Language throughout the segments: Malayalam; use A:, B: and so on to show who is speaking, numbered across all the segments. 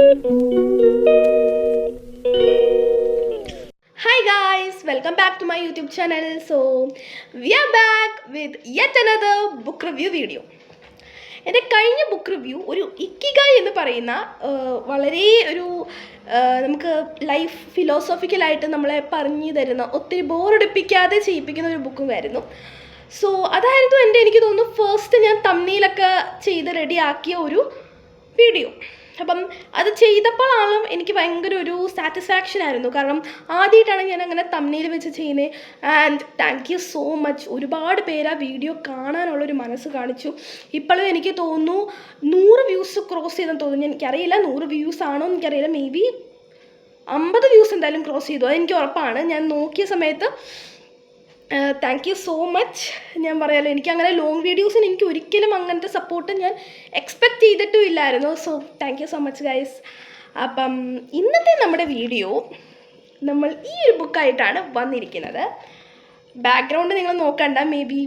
A: Hi guys, welcome back to my YouTube channel. So we are back with yet another book review video. എൻ്റെ കഴിഞ്ഞ ബുക്ക് റിവ്യൂ ഒരു ഇക്കിഗായ് എന്ന് പറയുന്ന വളരെ ഒരു നമുക്ക് ലൈഫ് ഫിലോസോഫിക്കലായിട്ട് നമ്മളെ പറഞ്ഞു തരുന്ന ഒത്തിരി ബോറടിപ്പിക്കാതെ ചെയ്യിപ്പിക്കുന്ന ഒരു ബുക്കുമായിരുന്നു. സോ അതായിരുന്നു എനിക്ക് തോന്നുന്നു ഫസ്റ്റ് ഞാൻ തമ്മിലൊക്കെ ചെയ്ത് റെഡിയാക്കിയ ഒരു വീഡിയോ. അപ്പം അത് ചെയ്തപ്പോഴാണ് എനിക്ക് ഭയങ്കര ഒരു സാറ്റിസ്ഫാക്ഷൻ ആയിരുന്നു. കാരണം ആദ്യമായിട്ടാണ് ഞാൻ അങ്ങനെ തമ്മിൽ വെച്ച് ചെയ്യുന്നത്. And thank you so much. ഒരുപാട് പേര് ആ വീഡിയോ കാണാനുള്ളൊരു മനസ്സ് കാണിച്ചു. ഇപ്പോഴും എനിക്ക് തോന്നുന്നു 100 വ്യൂസ് ക്രോസ് ചെയ്തെന്ന് തോന്നുന്നു. എനിക്കറിയില്ല 100 വ്യൂസ് ആണോ എനിക്കറിയില്ല. മേ ബി 50 വ്യൂസ് എന്തായാലും ക്രോസ് ചെയ്തു, അതെനിക്ക് ഉറപ്പാണ്. ഞാൻ നോക്കിയ സമയത്ത് താങ്ക് യു സോ മച്ച്. ഞാൻ പറയാമല്ലോ, എനിക്കങ്ങനെ ലോങ് വീഡിയോസിന് എനിക്ക് ഒരിക്കലും അങ്ങനത്തെ സപ്പോർട്ട് ഞാൻ എക്സ്പെക്റ്റ് ചെയ്തിട്ടും ഇല്ലായിരുന്നു. So thank you so much guys. അപ്പം ഇന്നത്തെ നമ്മുടെ വീഡിയോ നമ്മൾ ഈ ഒരു ബുക്കായിട്ടാണ് വന്നിരിക്കുന്നത്. ബാക്ക്ഗ്രൗണ്ട് നിങ്ങൾ നോക്കണ്ട, may be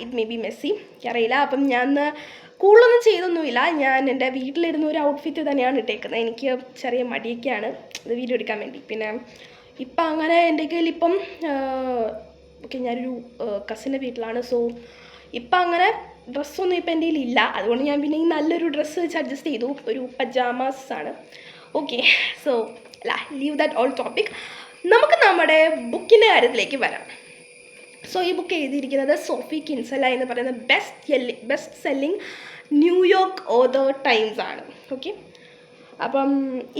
A: it may be Messi, എനിക്കറിയില്ല. അപ്പം ഞാൻ കൂടുതലൊന്നും ചെയ്തൊന്നുമില്ല. ഞാൻ എൻ്റെ വീട്ടിലിരുന്ന ഒരു ഔട്ട്ഫിറ്റ് തന്നെയാണ് ഇട്ടേക്കുന്നത്. എനിക്ക് ചെറിയ മടിയൊക്കെയാണ് ഇത് വീഡിയോ എടുക്കാൻ വേണ്ടി. പിന്നെ ഇപ്പം അങ്ങനെ എൻ്റെ കയ്യിൽ ഇപ്പം ഓക്കെ, ഞാനൊരു കസിൻ്റെ വീട്ടിലാണ്. സോ ഇപ്പം അങ്ങനെ ഡ്രസ്സൊന്നും ഇപ്പം എൻ്റെ കയ്യിലില്ല. അതുകൊണ്ട് ഞാൻ പിന്നെ ഈ നല്ലൊരു ഡ്രസ്സ് വെച്ച് അഡ്ജസ്റ്റ് ചെയ്തു. ഒരു പജാമാസ് ആണ്. Okay, so leave that all topic. നമുക്ക് നമ്മുടെ ബുക്കിൻ്റെ കാര്യത്തിലേക്ക് വരാം. സോ ഈ ബുക്ക് എഴുതിയിരിക്കുന്നത് സോഫി കിൻസെല എന്ന് പറയുന്ന best selling New York author times ആണ്. ഓക്കെ, അപ്പം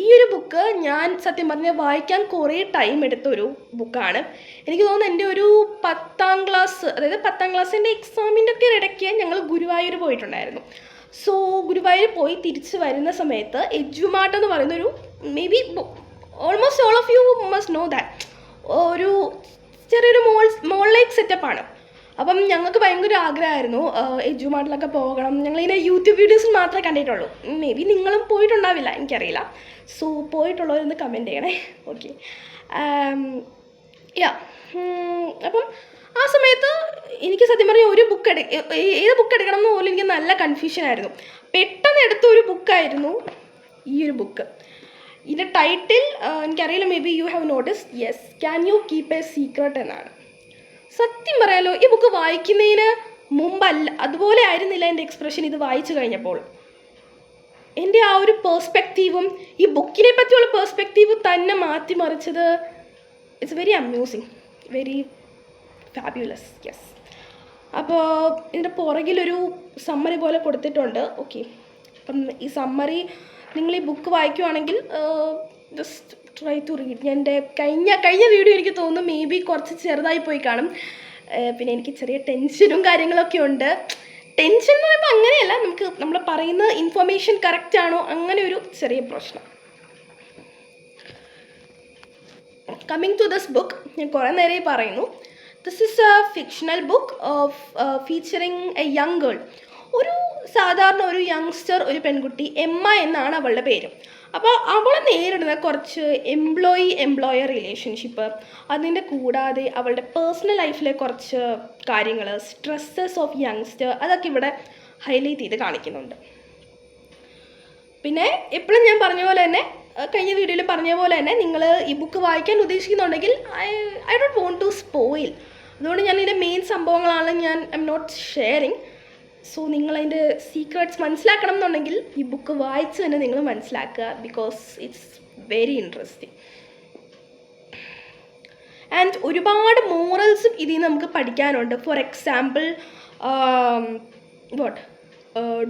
A: ഈ ഒരു ബുക്ക് ഞാൻ സത്യം പറഞ്ഞാൽ വായിക്കാൻ കുറേ ടൈം എടുത്തൊരു ബുക്കാണ്. എനിക്ക് തോന്നുന്നു എൻ്റെ ഒരു 10ാം ക്ലാസ്, അതായത് 10ാം ക്ലാസ്സിൻ്റെ എക്സാമിൻ്റെ ഒക്കെ ഇടയ്ക്ക് ഞങ്ങൾ ഗുരുവായൂർ പോയിട്ടുണ്ടായിരുന്നു. സോ ഗുരുവായൂർ പോയി തിരിച്ച് വരുന്ന സമയത്ത് എഡ്യൂമാർട്ട് എന്ന് പറയുന്നൊരു, may be almost all of you must know that, ഒരു ചെറിയൊരു മോൾ ലൈക്ക് സെറ്റപ്പാണ്. അപ്പം ഞങ്ങൾക്ക് ഭയങ്കര ആഗ്രഹമായിരുന്നു എഡ്യൂമാർട്ടിലൊക്കെ പോകണം. ഞങ്ങളിങ്ങനെ യൂട്യൂബ് വീഡിയോസിൽ മാത്രമേ കണ്ടിട്ടുള്ളൂ. മേ ബി നിങ്ങളും പോയിട്ടുണ്ടാവില്ല, എനിക്കറിയില്ല. സോ പോയിട്ടുള്ളവരൊന്ന് കമൻറ്റ് ചെയ്യണേ. ഓക്കെ, അപ്പം ആ സമയത്ത് എനിക്ക് സത്യം പറഞ്ഞാൽ ഒരു ഏത് ബുക്ക് എടുക്കണം എന്ന് പോലും എനിക്ക് നല്ല കൺഫ്യൂഷനായിരുന്നു. പെട്ടെന്ന് എടുത്ത ഒരു ബുക്കായിരുന്നു ഈ ഒരു ബുക്ക്. ഇതിൻ്റെ ടൈറ്റിൽ എനിക്കറിയില്ല, may be you have notice, yes, can you keep A secret എന്നാണ്. സത്യം പറയാലോ, ഈ ബുക്ക് വായിക്കുന്നതിന് മുമ്പല്ല അതുപോലെ ആയിരുന്നില്ല എൻ്റെ എക്സ്പ്രഷൻ ഇത് വായിച്ചു കഴിഞ്ഞപ്പോൾ. എൻ്റെ ആ ഒരു പേഴ്സ്പെക്റ്റീവും ഈ ബുക്കിനെ പറ്റിയുള്ള പേഴ്സ്പെക്റ്റീവ് തന്നെ മാറ്റിമറിച്ചത് it's very amusing, very ഫാബ്യുലസ്. Yes. അപ്പോൾ ഇതിൻ്റെ പുറകിലൊരു സമ്മറി പോലെ കൊടുത്തിട്ടുണ്ട്. ഓക്കെ, അപ്പം ഈ സമ്മറി നിങ്ങൾ ഈ ബുക്ക് വായിക്കുവാണെങ്കിൽ ജസ്റ്റ് ട്രൈ ടു റീഡ്. ഞാൻ എൻ്റെ കഴിഞ്ഞ വീഡിയോ എനിക്ക് തോന്നുന്നു മേ ബി കുറച്ച് ചെറുതായി പോയി കാണും. പിന്നെ എനിക്ക് ചെറിയ ടെൻഷനും കാര്യങ്ങളൊക്കെ ഉണ്ട്. ടെൻഷൻ എന്ന് പറയുമ്പോൾ അങ്ങനെയല്ല, നമ്മൾ പറയുന്ന ഇൻഫർമേഷൻ കറക്റ്റ് ആണോ, അങ്ങനെ ഒരു ചെറിയ പ്രശ്നം. കമ്മിങ് ടു ദിസ് ബുക്ക്, ഞാൻ കുറേ നേരമായി പറയുന്നു. This is A fictional book of featuring A young girl. ഒരു സാധാരണ ഒരു യങ്സ്റ്റർ, ഒരു പെൺകുട്ടി, എമ്മ എന്നാണ് അവളുടെ പേര്. അപ്പോൾ അവൾ നേരിടുന്ന കുറച്ച് എംപ്ലോയർ റിലേഷൻഷിപ്പ്, അതിൻ്റെ കൂടാതെ അവളുടെ പേഴ്സണൽ ലൈഫിലെ കുറച്ച് കാര്യങ്ങൾ, സ്ട്രെസ്സസ് ഓഫ് യങ്സ്റ്റർ, അതൊക്കെ ഇവിടെ ഹൈലൈറ്റ് ചെയ്ത് കാണിക്കുന്നുണ്ട്. പിന്നെ എപ്പോഴും ഞാൻ പറഞ്ഞ പോലെ തന്നെ, കഴിഞ്ഞ വീഡിയോയിൽ പറഞ്ഞ പോലെ തന്നെ, നിങ്ങൾ ഈ ബുക്ക് വായിക്കാൻ ഉദ്ദേശിക്കുന്നുണ്ടെങ്കിൽ I don't want to spoil. അതുകൊണ്ട് ഞാൻ ഇതിൻ്റെ മെയിൻ സംഭവങ്ങളാണ് I'm not sharing. So നിങ്ങളതിൻ്റെ സീക്രട്സ് മനസ്സിലാക്കണം എന്നുണ്ടെങ്കിൽ ഈ ബുക്ക് വായിച്ച് തന്നെ നിങ്ങൾ മനസ്സിലാക്കുക, because it's very interesting. And ഒരുപാട് മോറൽസും ഇതിൽ നിന്ന് നമുക്ക് പഠിക്കാനുണ്ട്. For example,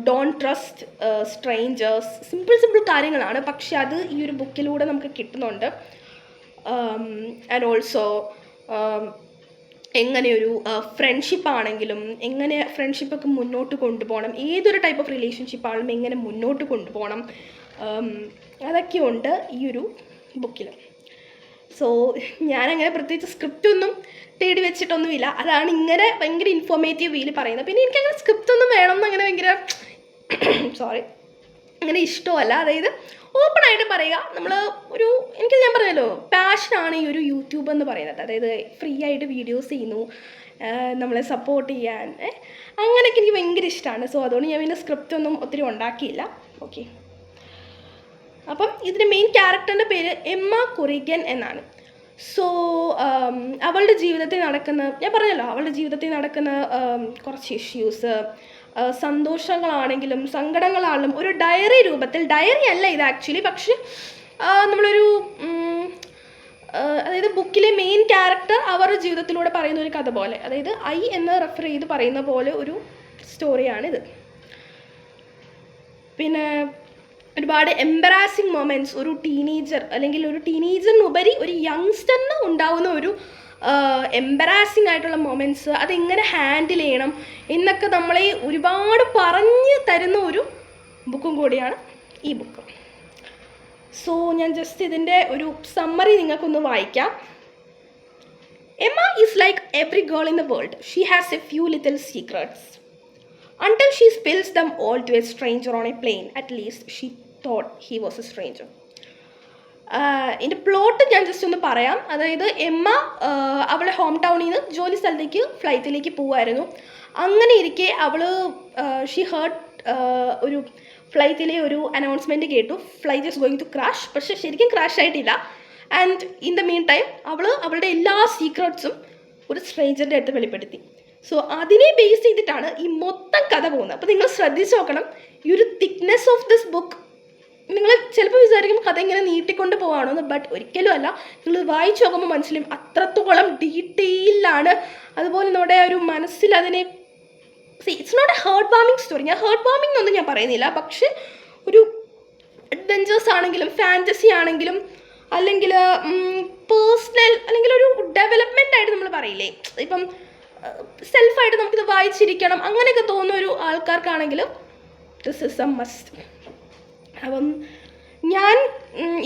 A: don't trust strangers. Simple കാര്യങ്ങളാണ്, പക്ഷെ അത് ഈ ഒരു ബുക്കിലൂടെ നമുക്ക് കിട്ടുന്നുണ്ട്. ആൻഡ് ഓൾസോ എങ്ങനെയൊരു ഫ്രണ്ട്ഷിപ്പാണെങ്കിലും എങ്ങനെ ഫ്രണ്ട്ഷിപ്പൊക്കെ മുന്നോട്ട് കൊണ്ടുപോകണം, ഏതൊരു ടൈപ്പ് ഓഫ് റിലേഷൻഷിപ്പാണെങ്കിലും എങ്ങനെ മുന്നോട്ട് കൊണ്ടുപോകണം, അതൊക്കെയുണ്ട് ഈ ഒരു ബുക്കിൽ. സോ ഞാനങ്ങനെ പ്രത്യേകിച്ച് സ്ക്രിപ്റ്റൊന്നും തേടി വെച്ചിട്ടൊന്നുമില്ല. അതാണ് ഇങ്ങനെ ഭയങ്കര ഇൻഫോർമേറ്റീവ് വീല് പറയുന്നത്. പിന്നെ എനിക്കങ്ങനെ സ്ക്രിപ്റ്റൊന്നും വേണം എന്നങ്ങനെ ഭയങ്കര അങ്ങനെ ഇഷ്ടമല്ല. അതായത് ഓപ്പണായിട്ട് പറയുക. ഞാൻ പറഞ്ഞല്ലോ, പാഷനാണ് ഈ ഒരു യൂട്യൂബ് എന്ന് പറയുന്നത്. അതായത് ഫ്രീ ആയിട്ട് വീഡിയോസ് ചെയ്യുന്നു, നമ്മളെ സപ്പോർട്ട് ചെയ്യാൻ, അങ്ങനെയൊക്കെ എനിക്ക് ഭയങ്കര ഇഷ്ടമാണ്. സോ അതുകൊണ്ട് ഞാൻ പിന്നെ സ്ക്രിപ്റ്റൊന്നും ഒത്തിരി ഉണ്ടാക്കിയില്ല. ഓക്കെ, അപ്പം ഇതിൻ്റെ മെയിൻ ക്യാരക്ടറിൻ്റെ പേര് എമ്മ കൊറിഗൻ എന്നാണ്. സോ അവളുടെ ജീവിതത്തിൽ നടക്കുന്ന, ഞാൻ പറഞ്ഞല്ലോ, അവളുടെ ജീവിതത്തിൽ നടക്കുന്ന കുറച്ച് ഇഷ്യൂസ്, സന്തോഷങ്ങളാണെങ്കിലും സങ്കടങ്ങളാണെങ്കിലും ഒരു ഡയറി രൂപത്തിൽ, ഡയറി അല്ല ഇത് ആക്ച്വലി, പക്ഷെ നമ്മളൊരു അതായത് ബുക്കിലെ മെയിൻ ക്യാരക്ടർ അവരുടെ ജീവിതത്തിലൂടെ പറയുന്ന ഒരു കഥ പോലെ, അതായത് ഐ എന്ന് റെഫർ ചെയ്ത് പറയുന്ന പോലെ ഒരു സ്റ്റോറിയാണിത്. പിന്നെ ഒരുപാട് എംബറാസിങ് മൊമെൻറ്റ്സ് ഒരു ടീനേജർ അല്ലെങ്കിൽ ഒരു ടീനേജറിനുപരി ഒരു യങ്സ്റ്ററിന് ഉണ്ടാവുന്ന ഒരു എംബറാസിങ് ആയിട്ടുള്ള മൊമെൻറ്റ്സ്, അതെങ്ങനെ ഹാൻഡിൽ ചെയ്യണം എന്നൊക്കെ നമ്മളെ ഒരുപാട് പറഞ്ഞു തരുന്ന ഒരു ബുക്കും കൂടിയാണ് ഈ ബുക്ക്. സോ ഞാൻ ജസ്റ്റ് ഇതിൻ്റെ ഒരു സമ്മറി നിങ്ങൾക്കൊന്ന് വായിക്കാം. Emma is like every girl in the world. She has a few little secrets. Until she spills them all to a stranger on a plane. At least she thought he was a stranger. ഇതിൻ്റെ പ്ലോട്ട് ഞാൻ ജസ്റ്റ് ഒന്ന് പറയാം. അതായത് എമ്മ അവളുടെ ഹോം ടൗണിൽ നിന്ന് ജോലി സ്ഥലത്തേക്ക് ഫ്ലൈറ്റിലേക്ക് പോവുമായിരുന്നു. അങ്ങനെ ഇരിക്കെ അവൾ ഷീ ഹേർഡ് ഒരു ഫ്ലൈറ്റിലെ ഒരു അനൗൺസ്മെൻറ്റ് കേട്ടു, flight is going to crash. പക്ഷേ ശരിക്കും ക്രാഷ് ആയിട്ടില്ല. And in the meantime അവളുടെ എല്ലാ സീക്രട്സും ഒരു സ്ട്രേഞ്ചറിൻ്റെ അടുത്ത് വെളിപ്പെടുത്തി. സോ അതിനെ ബേസ് ചെയ്തിട്ടാണ് ഈ മൊത്തം കഥ പോകുന്നത്. അപ്പോൾ നിങ്ങൾ ശ്രദ്ധിച്ച് നോക്കണം ഈ ഒരു തിക്നെസ് ഓഫ് ദിസ് ബുക്ക്. നിങ്ങൾ ചിലപ്പോൾ വിചാരിക്കും കഥ ഇങ്ങനെ നീട്ടിക്കൊണ്ട് പോവാണോ എന്ന്, ബട്ട് ഒരിക്കലും അല്ല. നിങ്ങൾ വായിച്ചു നോക്കുമ്പോൾ മനസ്സിലും അത്രത്തോളം ഡീറ്റെയിലാണ്. അതുപോലെ നമ്മുടെ ഒരു മനസ്സിൽ അതിനെ ഇറ്റ്സ് നോട്ട് എ ഹേർട്ട് വാമിങ് സ്റ്റോറി. ഞാൻ ഹേർട്ട് വാമിംഗ് എന്നൊന്നും ഞാൻ പറയുന്നില്ല, പക്ഷെ ഒരു അഡ്വെഞ്ചേഴ്സ് ആണെങ്കിലും ഫാൻറ്റസി ആണെങ്കിലും അല്ലെങ്കിൽ പേഴ്സണൽ അല്ലെങ്കിൽ ഒരു ഡെവലപ്മെൻ്റ് ആയിട്ട് നമ്മൾ പറയില്ലേ, ഇപ്പം സെൽഫായിട്ട് നമുക്കിത് വായിച്ചിരിക്കണം അങ്ങനെയൊക്കെ തോന്നുന്ന ഒരു ആൾക്കാർക്കാണെങ്കിൽ ദിസ് ഇസ് എ മസ്റ്റ്. അപ്പം ഞാൻ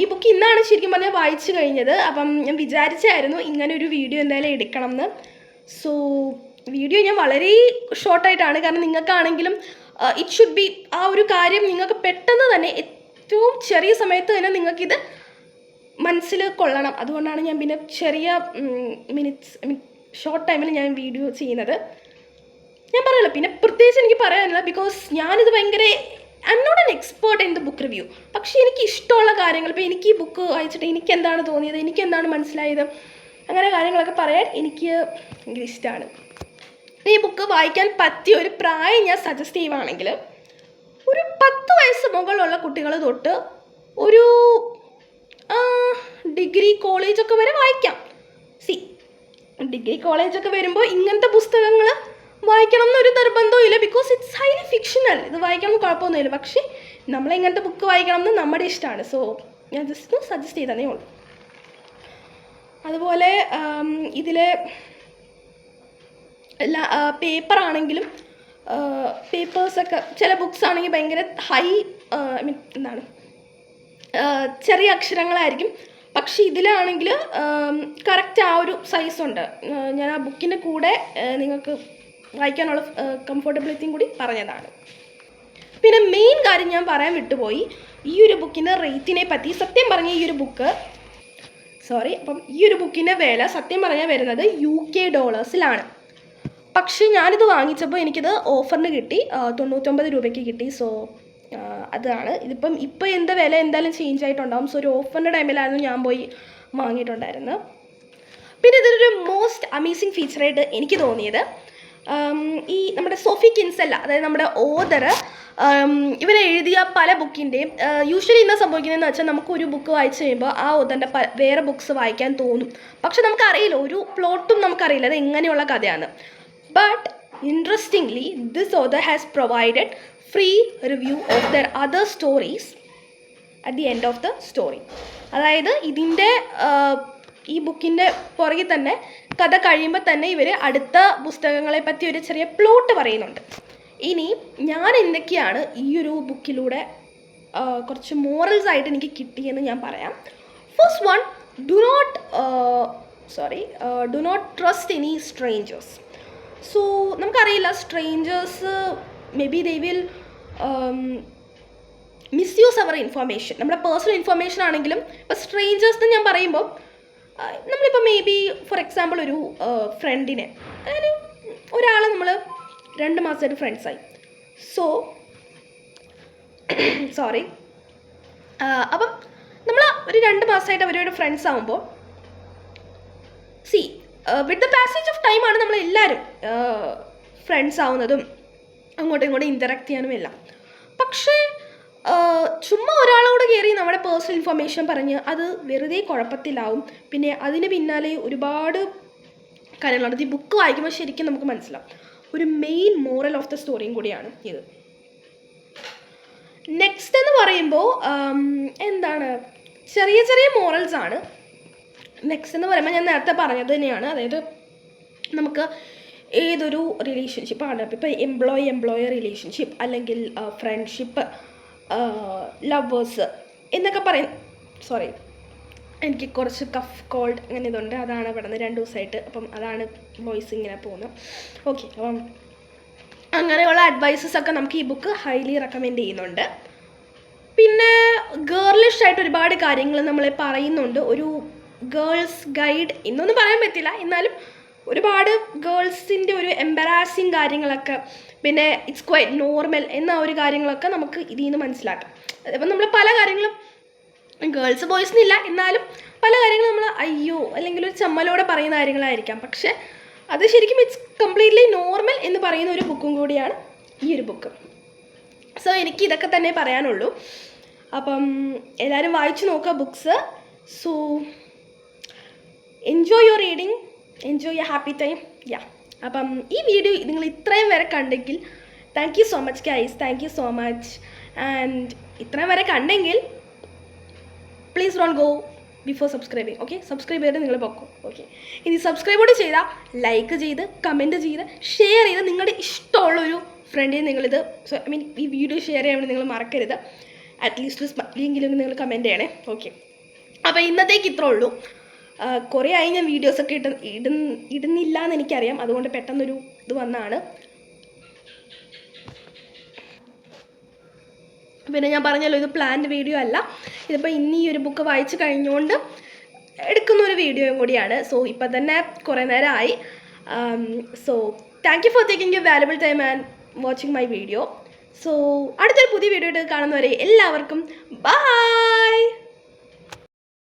A: ഈ ബുക്ക് ഇന്നാണ് ശരിക്കും പറഞ്ഞാൽ വായിച്ചു കഴിഞ്ഞത്. അപ്പം ഞാൻ വിചാരിച്ചായിരുന്നു ഇങ്ങനെ ഒരു വീഡിയോ എന്തായാലും എടുക്കണം എന്ന്. സോ വീഡിയോ ഞാൻ വളരെ ഷോർട്ടായിട്ടാണ്, കാരണം നിങ്ങൾക്കാണെങ്കിലും ഇറ്റ് ഷുഡ് ബി ആ ഒരു കാര്യം നിങ്ങൾക്ക് പെട്ടെന്ന് തന്നെ ഏറ്റവും ചെറിയ സമയത്ത് തന്നെ നിങ്ങൾക്കിത് മനസ്സിൽ കൊള്ളണം. അതുകൊണ്ടാണ് ഞാൻ പിന്നെ ചെറിയ ഷോർട്ട് ടൈമിൽ ഞാൻ വീഡിയോ ചെയ്യുന്നത്. ഞാൻ പറയല്ലോ, പിന്നെ പ്രത്യേകിച്ച് എനിക്ക് പറയാനില്ല, ബിക്കോസ് ഞാനിത് ഭയങ്കര I'm not an expert in the book review. പക്ഷേ എനിക്ക് ഇഷ്ടമുള്ള കാര്യങ്ങൾ, ഇപ്പോൾ എനിക്ക് ഈ ബുക്ക് വായിച്ചിട്ട് എനിക്ക് എന്താണ് തോന്നിയത്, എനിക്ക് എന്താണ് മനസ്സിലായത്, അങ്ങനെ കാര്യങ്ങളൊക്കെ പറയാൻ എനിക്ക് ഭയങ്കര ഇഷ്ടമാണ്. ഈ ബുക്ക് വായിക്കാൻ പറ്റിയ ഒരു പ്രായം ഞാൻ സജസ്റ്റ് ചെയ്യുവാണെങ്കിൽ ഒരു 10 വയസ്സ് മുകളിലുള്ള കുട്ടികൾ തൊട്ട് ഒരു ഡിഗ്രി കോളേജൊക്കെ വരെ വായിക്കാം. ഡിഗ്രി കോളേജൊക്കെ വരുമ്പോൾ ഇങ്ങനത്തെ പുസ്തകങ്ങൾ വായിക്കണം എന്നൊരു നിർബന്ധവും ഇല്ല, ബിക്കോസ് ഇറ്റ്സ് ഹൈലി ഫിക്ഷണൽ. ഇത് വായിക്കണം കുഴപ്പമൊന്നുമില്ല, പക്ഷേ നമ്മളിങ്ങനത്തെ ബുക്ക് വായിക്കണം എന്ന് നമ്മുടെ ഇഷ്ടമാണ്. സോ ഞാൻ ജസ്റ്റ് സജസ്റ്റ് ചെയ്തതേ ഉള്ളൂ. അതുപോലെ ഇതിൽ എല്ലാ പേപ്പറാണെങ്കിലും പേപ്പേഴ്സൊക്കെ ചില ബുക്സ് ആണെങ്കിൽ ഭയങ്കര ഹൈ എന്താണ് ചെറിയ അക്ഷരങ്ങളായിരിക്കും, പക്ഷെ ഇതിലാണെങ്കിൽ കറക്റ്റ് ആ ഒരു സൈസുണ്ട്. ഞാൻ ആ ബുക്കിൻ്റെ കൂടെ നിങ്ങൾക്ക് വായിക്കാനുള്ള കംഫർട്ടബിലിറ്റിയും കൂടി പറഞ്ഞതാണ്. പിന്നെ മെയിൻ കാര്യം ഞാൻ പറയാൻ വിട്ടുപോയി, ഈ ഒരു ബുക്കിൻ്റെ റേറ്റിനെ പറ്റി. സത്യം പറഞ്ഞ ഈ ഒരു ബുക്കിൻ്റെ വില സത്യം പറഞ്ഞാൽ വരുന്നത് UK ഡോളേഴ്സിലാണ്. പക്ഷേ ഞാനിത് വാങ്ങിച്ചപ്പോൾ എനിക്കിത് ഓഫറിന് കിട്ടി, 99 രൂപയ്ക്ക് കിട്ടി. സോ അതാണ് ഇപ്പം എന്താ വില എന്തായാലും ചേഞ്ച് ആയിട്ടുണ്ടാകും. സോ ഒരു ഓഫറിൻ്റെ ടൈമിലായിരുന്നു ഞാൻ പോയി വാങ്ങിയിട്ടുണ്ടായിരുന്നത്. പിന്നെ ഇതിലൊരു മോസ്റ്റ് അമേസിങ് ഫീച്ചറായിട്ട് എനിക്ക് തോന്നിയത് ഈ നമ്മുടെ സോഫി കിൻസെല്ല, അതായത് നമ്മുടെ ഓതർ, ഇവരെഴുതിയ പല ബുക്കിൻ്റെയും യൂഷ്വലി എന്താ സംഭവിക്കുന്നതെന്ന് വെച്ചാൽ നമുക്കൊരു ബുക്ക് വായിച്ച് കഴിയുമ്പോൾ ആ ഓതറിൻ്റെ വേറെ ബുക്ക്സ് വായിക്കാൻ തോന്നും. പക്ഷെ നമുക്കറിയില്ല, ഒരു പ്ലോട്ടും നമുക്കറിയില്ല അത് എങ്ങനെയുള്ള കഥയാണ്. But interestingly this author has provided free review of there other stories at the end of the story. അതായത് ഇതിൻ്റെ ഈ ബുക്കിൻ്റെ പുറകിൽ തന്നെ കഥ കഴിയുമ്പോൾ തന്നെ ഇവർ അടുത്ത പുസ്തകങ്ങളെ പറ്റി ഒരു ചെറിയ പ്ലോട്ട് പറയുന്നുണ്ട്. ഇനി ഞാൻ എന്തൊക്കെയാണ് ഈ ഒരു ബുക്കിലൂടെ കുറച്ച് മോറൽസ് ആയിട്ട് എനിക്ക് കിട്ടിയെന്ന് ഞാൻ പറയാം. First one, do not trust any strangers. So നമുക്കറിയില്ല, strangers maybe they will misuse our information. നമ്മുടെ പേഴ്സണൽ ഇൻഫർമേഷൻ ആണെങ്കിലും ഇപ്പോൾ സ്ട്രേഞ്ചേഴ്സ് എന്ന് ഞാൻ പറയുമ്പോൾ നമ്മളിപ്പോൾ മേ ബി ഫോർ എക്സാമ്പിൾ ഒരു ഫ്രണ്ടിനെ, അതായത് ഒരാളെ നമ്മൾ 2 മാസമായിട്ട് ഫ്രണ്ട്സായി. അപ്പം നമ്മൾ ഒരു 2 മാസമായിട്ട് അവരോട് ഫ്രണ്ട്സ് ആകുമ്പോൾ വിത്ത് ദ പാസേജ് ഓഫ് ടൈമാണ് നമ്മളെല്ലാവരും ഫ്രണ്ട്സ് ആവുന്നതും അങ്ങോട്ടും ഇങ്ങോട്ടും ഇൻറ്ററാക്ട് ചെയ്യാനും എല്ലാം. പക്ഷേ ചുമ്മാ ഒരാളോട് കയറി നമ്മുടെ പേഴ്സണൽ ഇൻഫർമേഷൻ പറഞ്ഞ് അത് വെറുതെ കുഴപ്പത്തിലാവും. പിന്നെ അതിന് പിന്നാലെ ഒരുപാട് കാര്യങ്ങളുണ്ട്. ഈ ബുക്ക് വായിക്കുമ്പോൾ ശരിക്കും നമുക്ക് മനസ്സിലാവും. ഒരു മെയിൻ മോറൽ ഓഫ് ദ സ്റ്റോറിയും കൂടിയാണ് ഇത്. നെക്സ്റ്റ് എന്ന് പറയുമ്പോൾ എന്താണ്, ചെറിയ ചെറിയ മോറൽസ് ആണ്. നെക്സ്റ്റ് എന്ന് പറയുമ്പോൾ ഞാൻ നേരത്തെ പറഞ്ഞത് തന്നെയാണ്. അതായത് നമുക്ക് ഏതൊരു റിലേഷൻഷിപ്പാണ്, ഇപ്പോൾ എംപ്ലോയർ റിലേഷൻഷിപ്പ് അല്ലെങ്കിൽ ഫ്രണ്ട്ഷിപ്പ്, ലവേഴ്സ് എന്നൊക്കെ പറയും. സോറി, എനിക്ക് കുറച്ച് കഫ് കോൾഡ് അങ്ങനെ ഇതുണ്ട്, അതാണ് ഇവിടെ നിന്ന് 2 ദിവസമായിട്ട്. അപ്പം അതാണ് വോയിസ് ഇങ്ങനെ പോകുന്നത്. ഓക്കെ, അപ്പം അങ്ങനെയുള്ള അഡ്വൈസസ് ഒക്കെ നമുക്ക് ഈ ബുക്ക് ഹൈലി റെക്കമെൻഡ് ചെയ്യുന്നുണ്ട്. പിന്നെ ഗേർലിഷ് ആയിട്ട് ഒരുപാട് കാര്യങ്ങൾ നമ്മളെ പറയുന്നുണ്ട്. ഒരു ഗേൾസ് ഗൈഡ് എന്നൊന്നും പറയാൻ പറ്റില്ല, എന്നാലും ഒരുപാട് ഗേൾസിൻ്റെ ഒരു എംബറാസിങ് കാര്യങ്ങളൊക്കെ, പിന്നെ ഇറ്റ്സ് ക്വൈറ്റ് നോർമൽ എന്ന ഒരു കാര്യങ്ങളൊക്കെ നമുക്ക് ഇതിൽ നിന്ന് മനസ്സിലാക്കാം. അതിപ്പം നമ്മൾ പല കാര്യങ്ങളും ഗേൾസ് ബോയ്സ് എന്നില്ല, എന്നാലും പല കാര്യങ്ങളും നമ്മൾ അയ്യോ അല്ലെങ്കിൽ ഒരു ചമ്മലോടെ പറയുന്ന കാര്യങ്ങളായിരിക്കാം. പക്ഷേ അത് ശരിക്കും ഇറ്റ്സ് കംപ്ലീറ്റ്ലി നോർമൽ എന്ന് പറയുന്ന ഒരു ബുക്കും കൂടിയാണ് ഈ ഒരു ബുക്ക്. സോ എനിക്ക് ഇതൊക്കെ തന്നെ പറയാനുള്ളൂ. അപ്പം എല്ലാവരും വായിച്ചു നോക്കുക books. So enjoy your reading, enjoy your happy time. അപ്പം ഈ വീഡിയോ നിങ്ങൾ ഇത്രയും വരെ കണ്ടെങ്കിൽ thank you so much guys, thank you so much. And ഇത്രയും വരെ കണ്ടെങ്കിൽ please don't go before subscribing. Okay, subscribe ചെയ്തിട്ട് നിങ്ങൾ പൊക്കും. ഓക്കെ, ഇനി സബ്സ്ക്രൈബ് കൂടി ചെയ്താൽ ലൈക്ക് ചെയ്ത് കമൻറ്റ് ചെയ്ത് ഷെയർ ചെയ്ത് നിങ്ങളുടെ ഇഷ്ടമുള്ളൊരു ഫ്രണ്ടിന് നിങ്ങളിത് ഈ വീഡിയോ ഷെയർ ചെയ്യാൻ വേണ്ടി നിങ്ങൾ മറക്കരുത്. അറ്റ്ലീസ്റ്റ് ഒരു സ്മൈലിയെങ്കിലും നിങ്ങൾ കമൻറ്റ് ചെയ്യണേ. ഓക്കെ, അപ്പോൾ ഇന്നത്തേക്ക് ഇത്രേ ഉള്ളൂ. കുറേ ആയി ഞാൻ വീഡിയോസൊക്കെ ഇടുന്നില്ല എന്ന് എനിക്കറിയാം, അതുകൊണ്ട് പെട്ടെന്നൊരു ഇത് വന്നതാണ്. പിന്നെ ഞാൻ പറഞ്ഞല്ലോ ഇത് പ്ലാൻഡ് വീഡിയോ അല്ല, ഇതിപ്പോൾ ഇന്ന് ഈ ഒരു ബുക്ക് വായിച്ച് കഴിഞ്ഞുകൊണ്ട് എടുക്കുന്നൊരു വീഡിയോയും കൂടിയാണ്. സോ ഇപ്പം തന്നെ കുറേ നേരമായി. So thank you for taking your valuable time and watching my video. So അടുത്തൊരു പുതിയ വീഡിയോ കാണുന്നവരെ എല്ലാവർക്കും ബൈ.